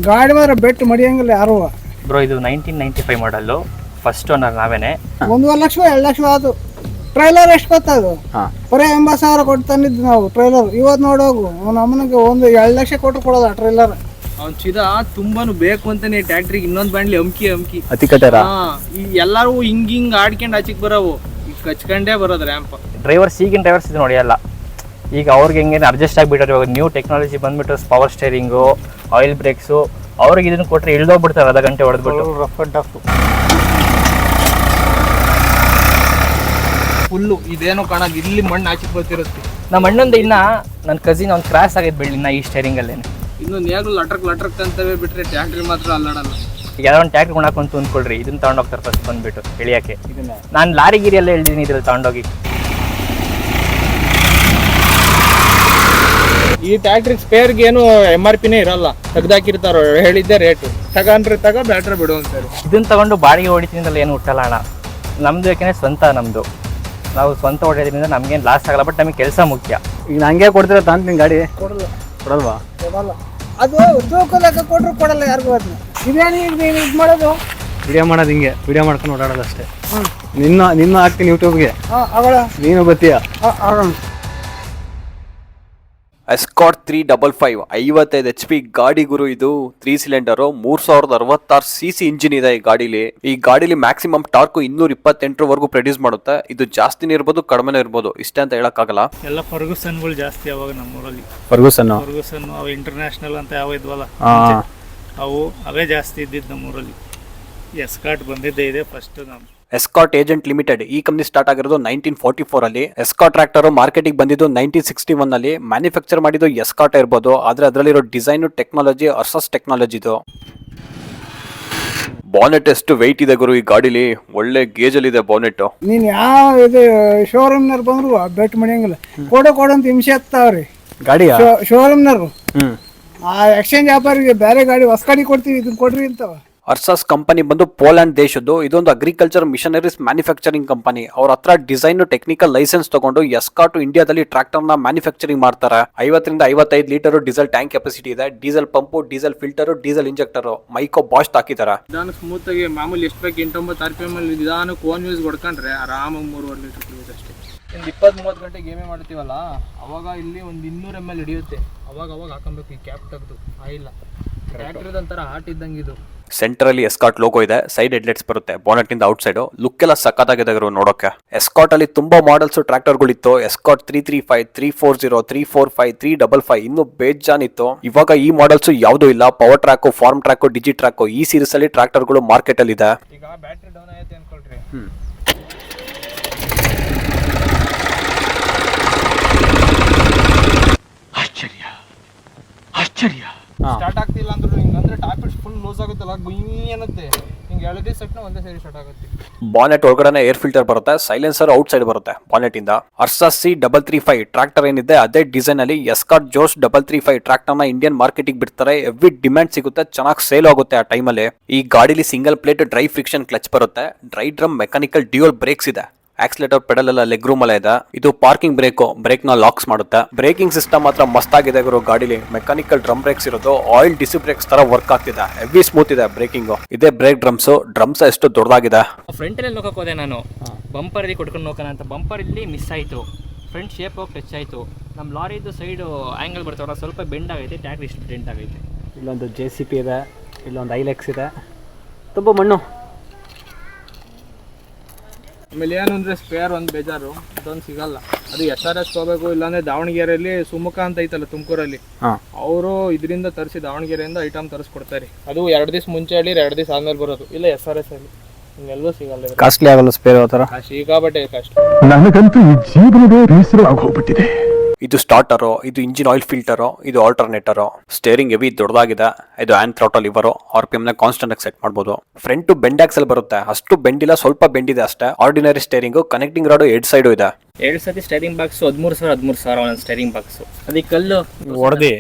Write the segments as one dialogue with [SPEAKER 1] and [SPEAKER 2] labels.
[SPEAKER 1] ಗಾಡಿ ಮಾತ್ರ ಬೆಟ್ಟು ಮಡಿಯಂಗಿಲ್ಲ ಯಾರು.
[SPEAKER 2] ಬ್ರೋ ಇದು 1995 ಮಾಡಲ್ಲು, ಫಸ್ಟ್ ಓನರ್ ನಾವೇನೆ.
[SPEAKER 1] 1.5 ಲಕ್ಷ 2 ಲಕ್ಷ ಆಯ್ತು. ಟ್ರೈಲರ್ ಎಷ್ಟು ಗೊತ್ತದು? ಬರೀ 80,000 ಕೊಟ್ಟು ತಂದಿದ್ದು ನಾವು ಟ್ರೈಲರ್. ಇವತ್ತು ನೋಡೋಗು ಅವ್ನ ಅಮ್ಮನಿಗೆ 2 ಲಕ್ಷ ಕೊಟ್ಟು ಕೊಡೋದ ಟ್ರೈಲರ್.
[SPEAKER 3] ಅವ್ನ್ ಚಿದ ತುಂಬಾನು ಬೇಕು ಅಂತಾನೆ ಟ್ಯಾಕ್ಟ್ರಿಗೆ ಇನ್ನೊಂದ್ ಬ್ಯಾಂಡ್ಲಿ ಅಮ್ಕಿ
[SPEAKER 4] ಅತಿ ಕಟ್ಟಾರ.
[SPEAKER 3] ಈ ಎಲ್ಲಾರು ಹಿಂಗ್ ಆಡ್ಕೊಂಡ್ ಆಚಿಕ್ ಬರವು, ಈಗ ಕಚ್ಕೊಂಡೇ ಬರೋದು ರ್ಯಾಂಪ್.
[SPEAKER 2] ಡ್ರೈವರ್ಸ್ ಈಗಿನ ಡ್ರೈವರ್ಸ್ ಇದು ನೋಡಿಯಲ್ಲ, ಈಗ ಅವ್ರಿಗೆ ಹೆಂಗೆ ಅಡ್ಜಸ್ಟ್ ಆಗಿಬಿಟ್ಟಾರೆ. ಇವಾಗ ನ್ಯೂ ಟೆಕ್ನಾಲಜಿ ಬಂದ್ಬಿಟ್ಟು ಪವರ್ ಸ್ಟೇರಿಂಗು, ಆಯಿಲ್ ಬ್ರೇಕ್ಸು, ಅವ್ರಿಗೆ ಇದನ್ನ ಕೊಟ್ಟರೆ ಇಳ್ದೋಗ್ಬಿಡ್ತಾರೆ ಅರ್ಧ ಗಂಟೆ ಹೊಡೆದ್ಬಿಟ್ಟು.
[SPEAKER 1] ರಫ್ ಅಂಡ್ ಟಫ್
[SPEAKER 3] ಫುಲ್ಲು ಇದೇನೋ ಕಾಣಾಗ ಇಲ್ಲಿ ಮಣ್ಣು ಆಚಿಕ್ ಬರ್ತಿರುತ್ತೆ.
[SPEAKER 2] ನಮ್ಮ ಅಣ್ಣಂದು ಇನ್ನ ನನ್ನ ಕಸಿನ್ ಅವ್ನು ಕ್ರಾಸ್ ಆಗಿದ್ದು ಬಿಡಿ ಇನ್ನ ಈ ಸ್ಟೇರಿಂಗಲ್ಲೇನೆ.
[SPEAKER 3] ಇನ್ನು ನೇಗ್ಲು ಲಟ್ರಕ್ ಅಂತವೇ ಬಿಟ್ರೆ ಟ್ಯಾಕ್ಟ್ರಿ ಮಾತ್ರ ಅಲ್ಲಾಡಲ್ಲ.
[SPEAKER 2] ಈಗ ಯಾರೋ ಒಂದು ಟ್ಯಾಕ್ಟ್ರಿ ಕೊಂಡಾಕೊಂತ ಅಂದ್ಕೊಳ್ರಿ, ಇದನ್ನ ತಗೊಂಡೋಗ್ತಾರೆ ಫಸ್ಟ್ ಬಂದ್ಬಿಟ್ಟು ಇಳಿಯೋಕ್ಕೆ. ನಾನು ಲಾರಿ ಗಿರಿ ಎಲ್ಲ ಹೇಳ್ತೀನಿ ಇದ್ರಲ್ಲಿ ತಗೊಂಡೋಗಿ.
[SPEAKER 3] ಈ ಟ್ಯಾಕ್ಟ್ರಿ ಸ್ಪೇರ್ಗೆ ಏನು MRP ಇರಲ್ಲ, ತೆಗ್ದಾಕಿರ್ತಾರ ಹೇಳಿದ್ದೆ ರೇಟು. ತಗೊಂಡ್ರೆ ಬ್ಯಾಟ್ರಿ ಬಿಡು ಅಂತಾರೆ.
[SPEAKER 2] ಇದನ್ನ ತಗೊಂಡು ಬಾಡಿಗೆ ಹೊಡಿತೀನಿಂದಲ್ಲ ಏನು ಹುಟ್ಟಲ್ಲ ಅಣ್ಣ. ನಮ್ದು ಯಾಕೆಂದ್ರೆ ಸ್ವಂತ, ನಮ್ದು ನಾವು ಸ್ವಂತ ಹೊಡೆಯೋದ್ರಿಂದ ನಮ್ಗೇನು ಲಾಸ್ ಆಗಲ್ಲ. ಬಟ್ ನಮಗೆ ಕೆಲಸ ಮುಖ್ಯ.
[SPEAKER 4] ಈಗ ನಂಗೆ ಕೊಡ್ತೀರ ತಾಂತೀನಿ ಗಾಡಿ?
[SPEAKER 1] ಕೊಡಲ್ವಾ? ಅದು ತೂಕ ಲೆಕ್ಕ ಕೊಟ್ಟರು ಕೊಡಲ್ಲ ಯಾರಿಗೂ. ಅದನ್ನ ಇದೇನು ಇದು ಮಾಡೋದು,
[SPEAKER 4] ವಿಡಿಯೋ ಮಾಡೋದು ಹಿಂಗೆ ವಿಡಿಯೋ ಮಾಡ್ಕೊಂಡು ಓಡಾಡೋದು ಅಷ್ಟೇ. ನಿನ್ನ ಹಾಕ್ತೀನಿ ಯೂಟ್ಯೂಬ್ಗೆ, ನೀನು ಬರ್ತೀಯ.
[SPEAKER 5] ಎಸ್ಕಾಟ್ 355 55 HP ಗಾಡಿ ಗುರು. ಇದು 3 ಸಿಲಿಂಡರು 3066 cc ಇಂಜಿನ್ ಇದೆ ಈ ಗಾಡಿಲಿ. ಈ ಗಾಡಿಲಿ ಮ್ಯಾಕ್ಸಿಮಮ್ ಟಾರ್ಕ್ 228 ಪ್ರೊಡ್ಯೂಸ್ ಮಾಡುತ್ತೆ. ಇದು ಜಾಸ್ತಿನೇ ಇರ್ಬೋದು, ಕಡಿಮೆನೇ ಇರ್ಬೋದು, ಇಷ್ಟೇ ಅಂತ ಹೇಳಕ್ಕಾಗಲ್ಲ.
[SPEAKER 6] ಎಲ್ಲ ಫರ್ಗೂಸನ್ಗಳು ಜಾಸ್ತಿ ಅವಾಗ ನಮ್ಮೂರಲ್ಲಿ.
[SPEAKER 4] ಫರ್ಗೂಸನ್
[SPEAKER 6] ಅವು ಇಂಟರ್ನ್ಯಾಷನಲ್ ಅಂತ ಯಾವ ಇದ್ವಲ್ಲ, ಅವೇ ಜಾಸ್ತಿ ಇದ್ದಿದ್ದು ನಮ್ಮೂರಲ್ಲಿ. ಎಸ್ಕಾಟ್ ಬಂದಿದ್ದೇ ಇದೆ ಫಸ್ಟ್. ನಮ್ಮ
[SPEAKER 5] ಎಸ್ಕಾಟ್ ಏಜೆಂಟ್ ಲಿಮಿಟೆಡ್ ಈ ಕಂಪ್ನಿ ಸ್ಟಾರ್ಟ್ ಆಗಿರೋದು 1944 ಅಲ್ಲಿ. ಎಸ್ಕಾಟ್ ಟ್ರ್ಯಾಕ್ಟರ್ ಮಾರ್ಕೆಟಿಗೆ ಬಂದಿದ್ದು 1961 ಅಲ್ಲಿ. ಮ್ಯಾನುಫ್ಯಾಕ್ಚರ್ ಮಾಡಿದ್ದು ಎಸ್ಕಾಟ್ ಇರ್ಬೋದು, ಆದ್ರೆ ಅದರಲ್ಲಿರೋ ಡಿಸೈನ್ ಟೆಕ್ನಾಲಜಿ ಅರ್ಸಸ್ ಟೆಕ್ನಾಲಜಿ ಇದು. ಬಾನೆಟ್ ಎಷ್ಟು ವೆಯ್ಟ್ ಇದೆ ಗುರು ಈ ಗಾಡಿಲಿ, ಒಳ್ಳೆ ಗೇಜ್ ಅಲ್ಲಿ ಇದೆ ಬಾನೆಟ್.
[SPEAKER 1] ನೀನ್ ಯಾವ ಇದು ಶೋರೂಮ್ನವ್ರು ಬಂದ್ರು ಬೆಟ್ ಮಡಿಯಂಗಿಲ್ಲ. ಕೊಡಂತ ಹಿಂಸೆ ಹತ್ತಾವ್ರಿ
[SPEAKER 4] ಗಾಡಿಯ
[SPEAKER 1] ಶೋರೂಮ್ನವ್ರು. ಆ ಎಕ್ಸ್ಚೇಂಜ್ ವ್ಯಾಪಾರಿಗೆ ಬೇರೆ ಗಾಡಿ ಹೊಸ ಗಾಡಿ ಕೊಡ್ತೀವಿ, ಇದನ್ನ ಕೊಡ್ರಿ ಅಂತವ.
[SPEAKER 5] ಅರ್ಸಸ್ ಕಂಪನಿ ಬಂದು ಪೋಲ್ಯಾಂಡ್ ದೇಶದ್ದು. ಇದೊಂದು ಅಗ್ರಿಕಲ್ಚರ್ ಮಿಷನರೀಸ್ ಮ್ಯಾನುಫ್ಯಾಕ್ಚರಿಂಗ್ ಕಂಪನಿ. ಅವ್ರ ಹತ್ರ ಡಿಸೈನ್ ಟೆಕ್ನಿಕಲ್ ಲೈಸೆನ್ಸ್ ತಗೊಂಡು ಎಸ್ಕಾಟ್ ಇಂಡಿಯಾದಲ್ಲಿ ಟ್ರಾಕ್ಟರ್ ನ ಮ್ಯಾನುಫ್ಯಾಕ್ಚರಿಂಗ್ ಮಾಡ್ತಾರೆ. 50 ರಿಂದ 55 ಲೀಟರ್ ಡೀಸೆಲ್ ಟ್ಯಾಂಕ್ ಕೆಪಾಸಿಟಿ ಇದೆ. Diesel pump, diesel filter, diesel injector, Mico bast ಹಾಕಿದ್ದಾರೆ.
[SPEAKER 3] ನಿಧಾನ ಸ್ಮೂತ್ ಆಗಿ ಮಾಮೂಲಿ ಎಷ್ಟು ಬೇಕು 89 RPM ಅಲ್ಲಿ ನಿಧಾನಕ್ಕೆ ಓನ್ ಯೂಸ್ ಹೊಡ್ಕೊಂಡ್ರೆ ಆರಾಮಾಗಿ 3.5 ಲೀಟರ್ ಕ್ರೂಸ್ ಅಷ್ಟೇ. ಒಂದು 20-30 ಗಂಟೆ ಗೇಮೇ ಮಾಡ್ತೀವಲ್ಲ, ಅವಾಗ ಇಲ್ಲಿ ಒಂದು 200 ml ಹಿಡಿಯುತ್ತೆ. ಅವಾಗ ಹಾಕೊಬೇಕು ಈ ಕ್ಯಾಪ್ ತೆಗೆದು. ಆಯಿಲ್ಲ ಟ್ರ್ಯಾಕ್ಟರ್ ಒಂಥರ ಹಾಟ್ ಇದ್ದಂಗೆ ಇದು.
[SPEAKER 5] ಸೆಂಟರ್ ಅಲ್ಲಿ ಎಸ್ಕಾಟ್ ಲೋಗೋ ಇದೆ. ಸೈಡ್ ಹೆಡ್ಲೈಟ್ಸ್ ಬರುತ್ತೆ ಬಾನೆಟ್ ನಿಂದ ಔಟ್ ಸೈಡ್. ಲುಕ್ ಎಲ್ಲ ಸಕ್ಕತ್ತಾಗಿದೆ ನೋಡೋಕೆ. ಎಸ್ಕಾಟ್ ಅಲ್ಲಿ ತುಂಬಾ ಮಾಡೆಲ್ಸ್ ಟ್ರಾಕ್ಟರ್ ಗಳಿತ್ತು. ಎಸ್ಕಾಟ್ 335, 340, 345, 355 ಇನ್ನು ಬೇಜಾನ್ ಇತ್ತು. ಇವಾಗ ಈ ಮಾಡೆಲ್ಸ್ ಯಾವ್ದು ಇಲ್ಲ. Powertrac, Farmtrac, Digitrac ಈ ಸೀರೀಸ್ ಅಲ್ಲಿ ಟ್ರಾಕ್ಟರ್ ಗಳು ಮಾರ್ಕೆಟ್ ಅಲ್ಲಿ ಇದೆ.
[SPEAKER 3] ಈಗ ಬ್ಯಾಟ್ರಿ ಡೌನ್ ಆಯ್ತು ಅನ್ಕೊಳ್ರಿ, ಆಶ್ಚರ್ಯ ಸ್ಟಾರ್ಟ್ ಆಗ್ತಿಲ್ಲ ಅಂದ್ರೂ ಹಿಂಗಂದ್ರೆ ಟಾಪ್ ಫುಲ್ ಲೂಸ್ ಆಗುತ್ತಲ್ಲ, ಗುಯ್ ಅನ್ನತ್ತೆ. ಹಿಂಗೆ ಎಳೆದೇ ಸೆಟ್ನ ಒಂದೇ ಸೇರಿ ಸ್ಟಾರ್ಟ್ ಆಗುತ್ತೆ.
[SPEAKER 5] ಬಾನೆಟ್ ಒಳಗಡೆ ಏರ್ ಫಿಲ್ಟರ್ ಬರುತ್ತೆ. ಸೈಲೆನ್ಸರ್ ಔಟ್ ಸೈಡ್ ಬರುತ್ತೆ ಬಾನೆಟ್ ಇಂದ. ಅರ್ಸಸ್ C335 ಟ್ರಾಕ್ಟರ್ ಏನಿದೆ ಅದೇ ಡಿಸೈನ್ ಅಲ್ಲಿ ಎಸ್ಕಾಟ್ ಜೋಶ್ 335 ಟ್ರಾಕ್ಟರ್ ನ ಇಂಡಿಯನ್ ಮಾರ್ಕೆಟಿಗೆ ಬಿಡ್ತಾರೆ. ಹೆವಿ ಡಿಮ್ಯಾಂಡ್ ಸಿಗುತ್ತೆ, ಚೆನ್ನಾಗಿ ಸೇಲ್ ಆಗುತ್ತೆ ಆ ಟೈಮಲ್ಲಿ. ಈ ಗಾಡಿಲಿ single plate dry friction clutch ಬರುತ್ತೆ. Dry drum mechanical dual brakes ಇದೆ. ಆಕ್ಸಿಲೇಟರ್ ಪೆಡಲ್ ಎಲ್ಲ ಲೆಗ್ ರೂಮ್ ಅಲ್ಲ ಇದೆ. ಇದು ಪಾರ್ಕಿಂಗ್ ಬ್ರೇಕ್ ನ ಲಾಕ್ಸ್ ಮಾಡುತ್ತೆ. ಬ್ರೇಕಿಂಗ್ ಸಿಸ್ಟಮ್ ಮಾತ್ರ ಮಸ್ತ್ ಆಗಿದೆ ಗುರು ಗಾಡಿಲಿ. ಮೆಕ್ಯಾನಿಕಲ್ ಡ್ರಮ್ ಬ್ರೇಕ್ಸ್ ಇರೋದು, ಆಯಿಲ್ ಡಿಸಿ ಬ್ರೇಕ್ಸ್ ತರ ವರ್ಕ್ ಆಗ್ತಿದೆ. ಹೆವಿ ಸ್ಮೂತ್ ಇದೆ ಬ್ರೇಕಿಂಗ್. ಇದೇ ಬ್ರೇಕ್ ಡ್ರಮ್ಸ್ ಎಷ್ಟು ದೊಡ್ಡದಾಗಿದೆ.
[SPEAKER 2] ಫ್ರಂಟ್ ಅಲ್ಲಿ ನೋಡಕ್ ಹೋದೆ ನಾನು, ಬಂಪರ್ ಅಲ್ಲಿ ಕೊಟ್ಕೊಂಡು ನೋಕೋಣ ಅಂತ. ಬಂಪರ್ ಇಲ್ಲಿ ಮಿಸ್ ಆಯ್ತು, ಫ್ರಂಟ್ ಶೇಪ್ ಹೋಗಿ ಟಚ್ ಆಯ್ತು. ನಮ್ಮ ಲಾರಿದು ಸೈಡ್ ಆಂಗಲ್ ಬರ್ತಾವಲ್ಲ, ಸ್ವಲ್ಪ ಬೆಂಡ್ ಆಗೈತೆ. ಟ್ಯಾಕ್ಟ್ರಿ ಇಷ್ಟು ಡೆಂಟ್ ಆಗೈತೆ.
[SPEAKER 4] ಇಲ್ಲೊಂದು JCP ಇದೆ, ಇಲ್ಲೊಂದು ಐಲೆಕ್ಸ್ ಇದೆ. ತುಂಬ ಮಣ್ಣು.
[SPEAKER 3] ಆಮೇಲೆ ಏನು ಅಂದರೆ ಸ್ಪೇರ್ ಒಂದು ಬೇಜಾರು, ಅದೊಂದು ಸಿಗಲ್ಲ. ಅದು SRS ಹೋಗಬೇಕು. ಇಲ್ಲಾಂದರೆ ದಾವಣಗೆರೆಯಲ್ಲಿ ಸುಮುಖ ಅಂತ ಐತಲ್ಲ ತುಮಕೂರಲ್ಲಿ, ಅವರು ಇದರಿಂದ ತರಿಸಿ ದಾವಣಗೆರೆಯಿಂದ ಐಟಮ್ ತರಿಸ್ಕೊಡ್ತಾರೆ. ಅದು 2 ದಿವಸ ಮುಂಚೆ ಹೇಳಿ 2 ದಿವಸ ಆದ್ಮೇಲೆ ಬರೋದು. ಇಲ್ಲ SRS ಅಲ್ಲಿ ಹಿಂಗೆಲ್ಲೂ ಸಿಗಲ್ಲ.
[SPEAKER 4] ಕಾಸ್ಟ್ಲಿ ಆಗಲ್ಲ ಸ್ಪೇರ್ ಆ ಥರ.
[SPEAKER 3] ಸಿಕ್ಕಾಬಟ್ಟೆ ಕಷ್ಟ. ನನಗಂತೂ ಈ
[SPEAKER 5] ಜೀವನವೇ ಬೇಸರ ಆಗೋಗ್ಬಿಟ್ಟಿದೆ. ಇದು ಸ್ಟಾರ್ಟರು, ಇದು ಇಂಜಿನ್ ಆಯಿಲ್ ಫಿಲ್ಟರು, ಇದು ಆಲ್ಟರ್ನೇಟರು. ಸ್ಟೇರಿಂಗ್ ಹೆವಿ ದೊಡ್ಡದಾಗಿದೆ. ಇದು ಹ್ಯಾಂಡ್ ಥ್ರಾಟಲ್ ಲಿವರು. RPM ನ ಕಾನ್ಸ್ಟೆಂಟ್ ಆಗಿ ಸೆಟ್ ಮಾಡಬಹುದು. ಫ್ರಂಟ್ ಬೆಂಡ್ ಆಕ್ಸೆಲ್ ಬರುತ್ತೆ, ಅಷ್ಟು ಬೆಂಡ್ ಇಲ್ಲ, ಸ್ವಲ್ಪ ಬೆಂಡ್ ಇದೆ ಅಷ್ಟೇ. Ordinary steering, connecting rod 2 side ಇದೆ.
[SPEAKER 2] 2 ಸತಿ ಸ್ಟೇರಿಂಗ್ ಬಾಕ್ಸ್ 13,000 ಒಂದೊಂದು ಸ್ಟೇರಿಂಗ್ ಬಾಕ್ಸ್. ಅದಕ್ಕೆ ಕಲ್ಲು
[SPEAKER 4] ಹೊಡೆದಿ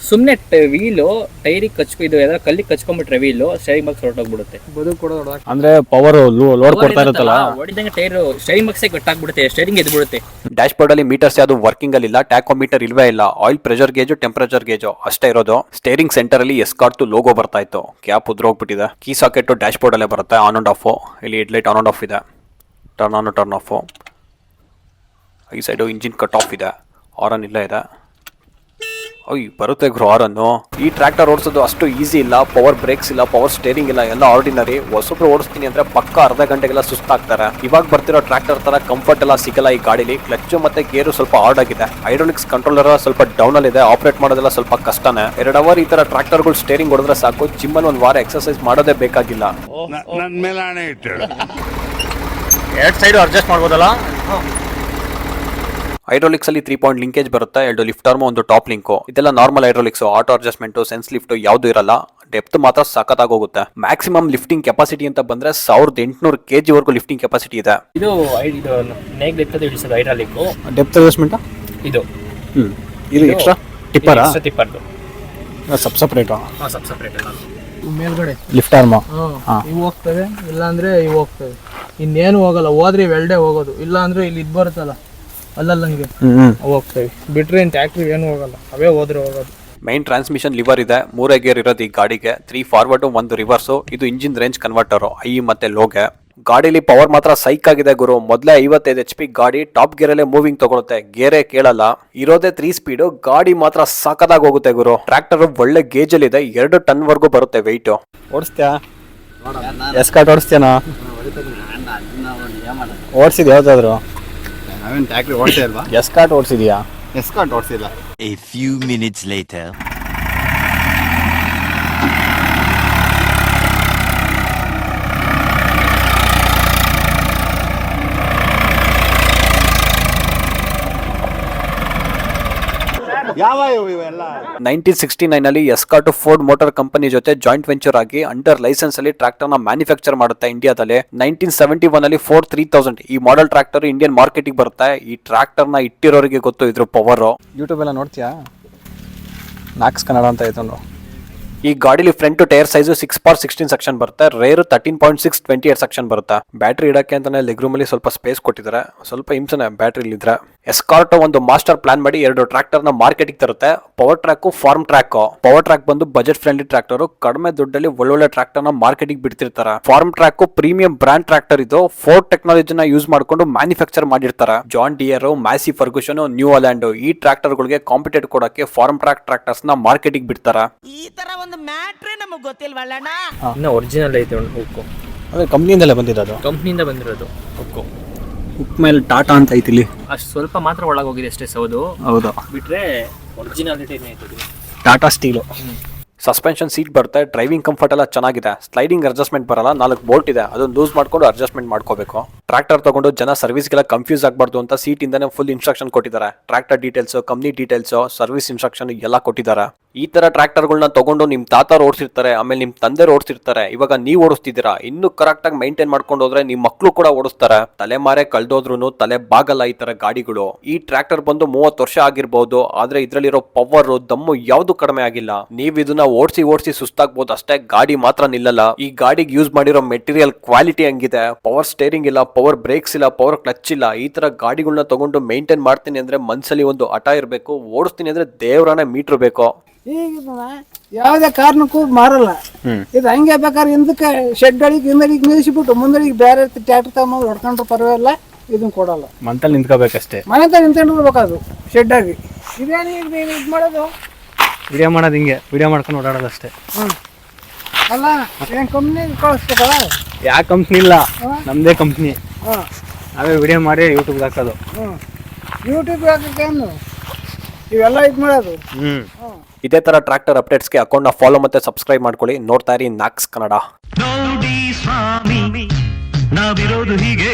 [SPEAKER 2] ಸುಮ್ಮನೆ ವೀಲು ಟೈರಿಗೆ ಇದು ಯಾವ್ದಾದ್ರು ಕಲ್ಲಿಗೆ ಕಚ್ಕೊಂಡ್ಬಿಟ್ರೆ ವೀಲು ಸ್ಟೈರಿಂಗ್ ಬಾಕ್ಸ್ ಹೊರಟೋಗ್ಬಿಡುತ್ತೆ.
[SPEAKER 3] ಬದುಕು ಕೊಡೋದು
[SPEAKER 4] ಅಂದ್ರೆ ಪವರ್ ಲೋಡ್ ಕೊಡ್ತಾ ಇರುತ್ತಲ್ಲ,
[SPEAKER 2] ಹೊಡಿದಂಗೆ ಟೈರ್ ಸ್ಟೈರಿಂಗ್ ಬಾಕ್ಸೇ ಕಟ್ಟಾಗ್ಬಿಡುತ್ತೆ, ಸ್ಟೈರಿಂಗ್ ಎದ್ಬಿಡುತ್ತೆ.
[SPEAKER 5] ಡ್ಯಾಶ್ ಬೋರ್ಡ್ ಅಲ್ಲಿ ಮೀಟರ್ಸ್ ಯಾವುದು ವರ್ಕಿಂಗ್ ಅಲ್ಲಿ ಇಲ್ಲ, ಟ್ಯಾಕೋಮೀಟರ್ ಇಲ್ವೇ ಇಲ್ಲ, oil pressure gauge temperature gauge ಅಷ್ಟೇ ಇರೋದು. ಸ್ಟೇರಿಂಗ್ ಸೆಂಟರ್ ಅಲ್ಲಿ ಎಸ್ಕಾರ್ಟ್ ಲೋಗೋ ಬರ್ತಾ ಇತ್ತು, ಕ್ಯಾಪ್ ಉದ್ರೋಗ್ಬಿಟ್ಟಿದೆ. ಕೀ ಸಾಕೆಟ್ ಡ್ಯಾಶ್ ಬೋರ್ಡ್ ಅಲ್ಲೇ ಬರುತ್ತೆ, ಆನ್ ಅಂಡ್ ಆಫ್. ಇಲ್ಲಿ ಹೆಡ್ಲೈಟ್ ಆನ್ ಅಂಡ್ ಆಫ್ ಇದೆ, ಟರ್ನ್ ಆನ್ ಟರ್ನ್ ಆಫ್. ಈ ಸೈಡು ಇಂಜಿನ್ ಕಟ್ ಆಫ್ ಇದೆ, ಹಾರನ್ ಇಲ್ಲ ಇದೆ. ಅಯ್ಯ ಬರುತ್ತೆ ಗ್ರೋ ಹಾರನ್ನು. ಈ ಟ್ರ್ಯಾಕ್ಟರ್ ಓಡಿಸೋದು ಅಷ್ಟು ಈಸಿ ಇಲ್ಲ, ಪವರ್ ಬ್ರೇಕ್ಸ್ ಇಲ್ಲ, ಪವರ್ ಸ್ಟೇರಿಂಗ್ ಇಲ್ಲ, ಎಲ್ಲ ಆರ್ಡಿನರಿ. ಹೊಸಬ್ರು ಓಡಿಸ್ತೀನಿ ಅಂದ್ರೆ ಪಕ್ಕ ಅರ್ಧ ಗಂಟೆಗೆಲ್ಲ ಸುಸ್ತಾಗ್ತಾರೆ. ಇವಾಗ ಬರ್ತಿರೋ ಟ್ರ್ಯಾಕ್ಟರ್ ತರ ಕಂಫರ್ಟ್ ಎಲ್ಲ ಸಿಗಲ್ಲ ಈ ಗಾಡಿಲಿ. ಕ್ಲಚ್ ಮತ್ತೆ ಗೇರು ಸ್ವಲ್ಪ ಹಾರ್ಡ್ ಆಗಿದೆ, ಹೈಡ್ರಾಲಿಕ್ಸ್ ಕಂಟ್ರೋಲರ್ ಸ್ವಲ್ಪ ಡೌನ್ ಅಲ್ಲಿ ಇದೆ, ಆಪರೇಟ್ ಮಾಡೋದೆಲ್ಲ ಸ್ವಲ್ಪ ಕಷ್ಟನೇ. 2 ಅವರ್ ಈ ತರ ಟ್ರ್ಯಾಕ್ಟರ್ಗಳು ಸ್ಟೇರಿಂಗ್ ಹೊಡೆದ್ರೆ ಸಾಕು, ಜಿಮ್ ಅಲ್ಲಿ 1 ವಾರ ಎಕ್ಸರ್ಸೈಸ್ ಮಾಡೋದೇ ಬೇಕಾಗಿಲ್ಲ.
[SPEAKER 4] ಎರಡು ಸೈಡು ಅಡ್ಜಸ್ಟ್ ಮಾಡ್ಬೋದಲ್ಲ.
[SPEAKER 5] ಹೈಡ್ರಾಲಿಕ್ಸ್ ಅಲ್ಲಿ 3 ಪಾಯಿಂಟ್ ಲಿಂಕೇಜ್ ಬರುತ್ತೆ, 2 ಲಿಫ್ಟ್ ಆರ್ಮ್, 1 ಟಾಪ್ ಲಿಂಕು. ಇದೆಲ್ಲ normal hydraulics, auto adjustment, sense lift ಯಾವುದು ಇರಲ್ಲ. ಡೆಪ್ತ್ ಮಾತ್ರ ಸಖತ್ತಾಗಿ ಹೋಗುತ್ತೆ. ಮ್ಯಾಕ್ಸಿಮಮ್ ಲಿಫ್ಟಿಂಗ್ ಕೆಪಾಸಿಟಿ ಅಂತ ಬಂದ್ರೆ 1800 kg ವರೆಗೂ ಲಿಫ್ಟಿಂಗ್ ಕೆಪಾಸಿಟಿ ಇದೆ.
[SPEAKER 2] ಇದು ನೇಗ್ ಎತ್ತದು ಇಳಿಸೋದು ಹೈಡ್ರಾಲಿಕ್.
[SPEAKER 4] ಡೆಪ್ತ್ ಅಡ್ಜಸ್ಟ್ಮೆಂಟ್
[SPEAKER 2] ಇದು
[SPEAKER 4] ಇದು ಎಕ್ಸ್ಟ್ರಾ ಟಿಪ್ಪರ್
[SPEAKER 2] ಟಿಪ್ಪರ್ದು
[SPEAKER 4] ಸಪ್ರೇಟ್
[SPEAKER 2] ಸಪ್ರೇಟ್ ಎಲ್ಲ
[SPEAKER 3] ಮೇಲ್ಗಡೆ
[SPEAKER 4] ಲಿಫ್ಟ್ ಆರ್ಮ್
[SPEAKER 3] ಇವು ಹೋಗ್ತವೆ, ಇಲ್ಲ ಅಂದ್ರೆ ಇವು ಹೋಗ್ತವೆ. ಇನ್ನೇನು ಹೋಗಲ್ಲ, ಹೋದ್ರೆ ವೆಲ್ಡೆ ಹೋಗೋದು, ಇಲ್ಲ ಅಂದ್ರೆ ಇಲ್ಲಿ ಇದು ಬರುತ್ತಲ್ಲ ಅಲ್ಲಂಗೆ ಅವು ಹೋಗ್ತವೆ. ಬಿಟ್ರೆ ಟ್ಯಾಕ್ಟ್ರಿ ಏನು ಹೋಗಲ್ಲ, ಅವೇ ಹೋದ್ರೆ ಹೋಗೋದು.
[SPEAKER 5] ಮೈನ್ ಟ್ರಾನ್ಸ್ಮಿಷನ್ ಲಿವರ್ ಇದೆ, 3 ಗೇರ್ ಇರೋದು ಈ ಗಾಡಿಗೆ, 3 ಫಾರ್ವರ್ಡ್ 1 ರಿವರ್ಸ್. ಇದು ಇಂಜಿನ್ ರೇಂಜ್ ಕನ್ವರ್ಟರ್ ಐ ಮತ್ತೆ ಲೋಗೆ. ಗಾಡಿಲಿ ಪವರ್ ಮಾತ್ರ ಸೈಕ್ ಆಗಿದೆ ಗುರು. ಮೊದಲೇ 55 HP ಗಾಡಿ ಟಾಪ್ ಗೇರ್ ಅಲ್ಲೇ ಮೂವಿಂಗ್ ತಗೊಳುತ್ತೆ, ಗೇರೇ ಕೇಳಲ್ಲ. ಇರೋದೇ 3 ಸ್ಪೀಡ್, ಗಾಡಿ ಮಾತ್ರ ಸಾಕದಾಗಿ ಹೋಗುತ್ತೆ ಗುರು. ಟ್ರ್ಯಾಕ್ಟರ್ ಒಳ್ಳೆ ಗೇಜ್ ಅಲ್ಲಿ ಇದೆ, 2 ಟನ್ ವರ್ಗೂ ಬರುತ್ತೆ ವೆಯ್ಟ್.
[SPEAKER 4] ಓಡಿಸ್ತೀಯಾ? ಎಸ್ಕಾರ್ಟ್ ಓಡಿಸ್ತೀಯನಾ? ಓಡಿಸಿದ್ ಯಾವ್ದಾದ್ರು?
[SPEAKER 7] ನಾವೇನು ಟ್ಯಾಕ್ಟ್ರಿ ಓಡಿಸೇ ಅಲ್ವಾ?
[SPEAKER 4] ಎಸ್ಕಾರ್ಟ್ ಓಡಿಸಿದ್ಯಾ?
[SPEAKER 7] ಎಸ್ಕಾರ್ಟ್ ಓಡಿಸಿಲ್ಲ.
[SPEAKER 8] A few minutes later.
[SPEAKER 7] ಯಾವ ಇವೆಲ್ಲ
[SPEAKER 5] 1969 ಅಲ್ಲಿ Escort Ford motor company joint ಜಾಯಿಂಟ್ ವೆಂಚರ್ ಆಗಿ ಅಂಡರ್ ಲೈಸೆನ್ಸ್ ಅಲ್ಲಿ ಟ್ರ್ಯಾಕ್ಟರ್ ನ ಮ್ಯಾನುಫ್ಯಾಕ್ಚರ್ ಮಾಡುತ್ತೆ ಇಂಡಿಯಾದಲ್ಲಿ. 1971 ಅಲ್ಲಿ ಫೋರ್ಡ್ 3000 ಈ ಮಾಡೆಲ್ ಟ್ರ್ಯಾಕ್ಟರ್ ಇಂಡಿಯನ್ ಮಾರ್ಕೆಟಿಗೆ ಬರುತ್ತೆ. ಈ ಟ್ರ್ಯಾಕ್ಟರ್ ನ ಇಟ್ಟಿರೋರಿಗೆ ಗೊತ್ತು ಇದ್ರ ಪವರ್.
[SPEAKER 4] ಯೂಟ್ಯೂಬ್ ಎಲ್ಲ ನೋಡ್ತೀಯಾ? ನಾಕ್ಸ್ ಕನ್ನಡ ಅಂತ ಐತೊಂದು.
[SPEAKER 5] ಈ ಗಾಡಿಲಿ ಫ್ರಂಟ್ ಟೈರ್ ಸೈಜ್ 6/16 ಸೆಕ್ಷನ್ ಬರುತ್ತೆ, ರೇರ್ 13.6 28 ಸೆಕ್ಷನ್ ಬರುತ್ತೆ. ಬ್ಯಾಟ್ರಿ ಇಡಕ್ಕೆ ಅಂತಾನೆ ಲೆಗ್ ರೂಮ್ ಅಲ್ಲಿ ಸ್ವಲ್ಪ ಸ್ಪೇಸ್ ಕೊಟ್ಟಿದ್ದಾರೆ, ಸ್ವಲ್ಪ ಹಿಂಸನೆ ಬ್ಯಾಟ್ರಿ ಇದ್ರೆ. ಎಸ್ಕಾರ್ಟ್ ಒಂದು ಮಾಸ್ಟರ್ ಪ್ಲಾನ್ ಮಾಡಿ 2 ಟ್ರ್ಯಾಕ್ಟರ್ ನ ಮಾರ್ಕೆಟಿಗೆ ತರುತ್ತೆ. Powertrac, Farmtrac. Powertrac ಬಂದು ಬಜೆಟ್ ಫ್ರೆಂಡ್ಲಿ ಟ್ರ್ಯಾಕ್ಟರ್, ಕಡಿಮೆ ದುಡ್ಡಲ್ಲಿ ಒಳ್ಳೊಳ್ಳೆ ಟ್ರ್ಯಾಕ್ಟರ್ ನ ಮಾರ್ಕೆಟಿಗೆ ಬಿಡ್ತಿರ್ತಾರೆ. Farmtrac premium brand tractor, ಇದು ಫೋರ್ಡ್ ಟೆಕ್ನಾಲಜಿನ ಯೂಸ್ ಮಾಡ್ಕೊಂಡು ಮ್ಯಾನುಫ್ಯಾಕ್ಚರ್ ಮಾಡಿರ್ತಾರೆ. John dear, ಮ್ಯಾಸಿ Ferguson, new Holland ಈ ಟ್ರ್ಯಾಕ್ಟರ್ ಗಳಿಗೆ ಕಾಂಪಿಟೇಟ್ ಕೊಡಕ್ಕೆ ಫಾರ್ಮ್ ಟ್ರ್ಯಾಕ್ ಟ್ರ್ಯಾಕ್ಟರ್ಸ್ ನ ಮಾರ್ಕೆಟಿಗೆ ಬಿಡ್ತಾರೆ.
[SPEAKER 2] ಇನ್ನ ಒರಿಜಿನಲ್ ಐತೆ ಹುಕ್ಕು,
[SPEAKER 4] ಅದೇ ಕಂಪ್ನಿಯಿಂದಲೇ ಬಂದಿರೋದು.
[SPEAKER 2] ಕಂಪ್ನಿಯಿಂದ ಬಂದಿರೋದು ಹುಕ್ಕು.
[SPEAKER 4] ಹುಕ್ ಮೇಲೆ ಟಾಟಾ ಅಂತ ಐತಿಲಿ.
[SPEAKER 2] ಅಷ್ಟು ಸ್ವಲ್ಪ ಮಾತ್ರ ಒಳಗೋಗಿದೆ ಅಷ್ಟೇ ಸೌದು,
[SPEAKER 4] ಹೌದು.
[SPEAKER 2] ಬಿಟ್ರೆ ಒರಿಜಿನಾಲಿಟಿ ಐತೆ.
[SPEAKER 4] ಟಾಟಾ ಸ್ಟೀಲು.
[SPEAKER 5] ಸಸ್ಪೆನ್ಷನ್ ಸೀಟ್ ಬರುತ್ತೆ, ಡ್ರೈವಿಂಗ್ ಕಂಫರ್ಟ್ ಎಲ್ಲ ಚೆನ್ನಾಗಿದೆ. ಸ್ಲೈಡಿಂಗ್ ಅಡ್ಜಸ್ಟ್ಮೆಂಟ್ ಬರಲ್ಲ, 4 ಬೋಲ್ಟ್ ಇದೆ, ಅದನ್ನ ಲೂಸ್ ಮಾಡ್ಕೊಂಡು ಅಡ್ಜಸ್ಟ್ಮೆಂಟ್ ಮಾಡ್ಕೋಬೇಕು. ಟ್ರ್ಯಾಕ್ಟರ್ ತಗೊಂಡು ಜನ ಸರ್ವಿಸ್ಗೆಲ್ಲ ಕನ್ಫ್ಯೂಸ್ ಆಗಬಾರ್ದು ಅಂತ ಸೀಟ್ ಇಂದಾನೆ ಫುಲ್ ಇನ್ಸ್ಟ್ರಕ್ಷನ್ ಕೊಟ್ಟಿದ್ದಾರೆ. Tractor details, company details, service instruction ಎಲ್ಲ ಕೊಟ್ಟಿದ್ದಾರೆ. ಈ ತರ ಟ್ರ್ಯಾಕ್ಟರ್ಗಳನ್ನ ತಗೊಂಡು ನಿಮ್ ತಾತ ಓಡಿಸಿರ್ತಾರೆ, ಆಮೇಲೆ ನಿಮ್ ತಂದೆ ಓಡಿಸಿರ್ತಾರೆ, ಇವಾಗ ನೀವು ಓಡಿಸ್ತಿದ್ದೀರಾ. ಇನ್ನು ಕರೆಕ್ಟ್ ಆಗಿ ಮೈಂಟೈನ್ ಮಾಡ್ಕೊಂಡು ಹೋದ್ರೆ ನಿಮ್ ಮಕ್ಳು ಕೂಡ ಓಡಿಸ್ತಾರೆ. ತಲೆಮಾರೆ ಕಳ್ದೋದ್ರು ತಲೆ ಬಾಗಲ್ಲ ಈ ತರ ಗಾಡಿಗಳು. ಈ ಟ್ರ್ಯಾಕ್ಟರ್ ಬಂದು 30 ವರ್ಷ ಆಗಿರ್ಬಹುದು, ಆದ್ರೆ ಇದ್ರಲ್ಲಿರೋ ಪವರ್, ದಮ್ಮು ಯಾವ್ದು ಕಡಿಮೆ ಆಗಿಲ್ಲ. ನೀವ್ ಇದನ್ನ ಓಡಿಸಿ ಸುಸ್ತಾಗ್ಬೋದು ಅಷ್ಟೇ, ಗಾಡಿ ಮಾತ್ರ ನಿಲ್ಲಲ್ಲ. ಈ ಗಾಡಿಗೆ ಯೂಸ್ ಮಾಡಿರೋ ಮೆಟೀರಿಯಲ್ ಕ್ವಾಲಿಟಿ ಹಂಗಿದೆ. ಪವರ್ ಸ್ಟೇರಿಂಗ್ ಇಲ್ಲ, ಪವರ್ ಬ್ರೇಕ್ಸ್ ಇಲ್ಲ, ಪವರ್ ಕ್ಲಚ್ ಇಲ್ಲ. ಈ ತರ ಗಾಡಿಗಳನ್ನ ತಗೊಂಡು ಮೇಂಟೈನ್ ಮಾಡ್ತೀನಿ ಅಂದ್ರೆ ಮನ್ಸಲ್ಲಿ ಒಂದು ಹಠ ಇರಬೇಕು, ಓಡಿಸ್ತೀನಿ ಅಂದ್ರೆ ದೇವರಾನೇ ಮೀಟರ್ ಬೇಕು.
[SPEAKER 1] ಈಗ ಯಾವುದೇ ಕಾರಣಕ್ಕೂ ಮಾರಲ್ಲ ಇದು. ಹಂಗೆ ಬೇಕಾದ್ರೆ ಹಿಂದಕ್ಕೆ ಶೆಡ್ಗಳಿಗೆ ಹಿಂದಡಿಗೆ ನಿಲ್ಲಿಸಿಬಿಟ್ಟು ಮುಂದಡಿಗೆ ಬೇರೆ ಟ್ರ್ಯಾಕ್ಟರ್ ತಗೊಂಡು ಹೊಡ್ಕೊಂಡ್ರೆ ಪರವಾಗಿಲ್ಲ, ಇದನ್ನ ಕೊಡಲ್ಲ.
[SPEAKER 4] ಮಂತಲ್ಲಿ ನಿಂತ್ಕೋಬೇಕಷ್ಟೇ,
[SPEAKER 1] ಮನೆ ತ ನಿಂತ್ಕೊಂಡಿರ್ಬೇಕದು ಶೆಡ್ಡಾಗಿ. ಇದೇನು ಇದು ಮಾಡೋದು,
[SPEAKER 4] ವಿಡಿಯೋ ಮಾಡೋದು ಹಿಂಗೆ, ವಿಡಿಯೋ ಮಾಡ್ಕೊಂಡು ಓಡಾಡೋದು ಅಷ್ಟೇ.
[SPEAKER 1] ಅಲ್ಲ ಏನು ಕಂಪ್ನಿ ಕಳಿಸ್ಬೇಕಲ್ಲ?
[SPEAKER 4] ಯಾವ ಕಂಪ್ನಿ ಇಲ್ಲ, ನಮ್ಮದೇ ಕಂಪ್ನಿ. ನಾವೇ ವಿಡಿಯೋ ಮಾಡಿ ಯೂಟ್ಯೂಬ್ಗೆ ಹಾಕೋದು.
[SPEAKER 1] ಯೂಟ್ಯೂಬ್ಗೆ ಹಾಕಕ್ಕೇನು ಇವೆಲ್ಲ ಇದು ಮಾಡೋದು.
[SPEAKER 5] ಇದೇ ತರ ಟ್ರ್ಯಾಕ್ಟರ್ ಅಪ್ಡೇಟ್ಸ್ಗೆ ಅಕೌಂಟ್ನ ಫಾಲೋ ಮತ್ತೆ ಸಬ್ಸ್ಕ್ರೈಬ್ ಮಾಡ್ಕೊಳ್ಳಿ. ನೋಡ್ತಾ ಇರಿ ನಾಕ್ಸ್ ಕನ್ನಡ.
[SPEAKER 8] ನೋಡಿ ಸ್ವಾಮಿ, ನಾವಿರೋದು ಹೀಗೆ.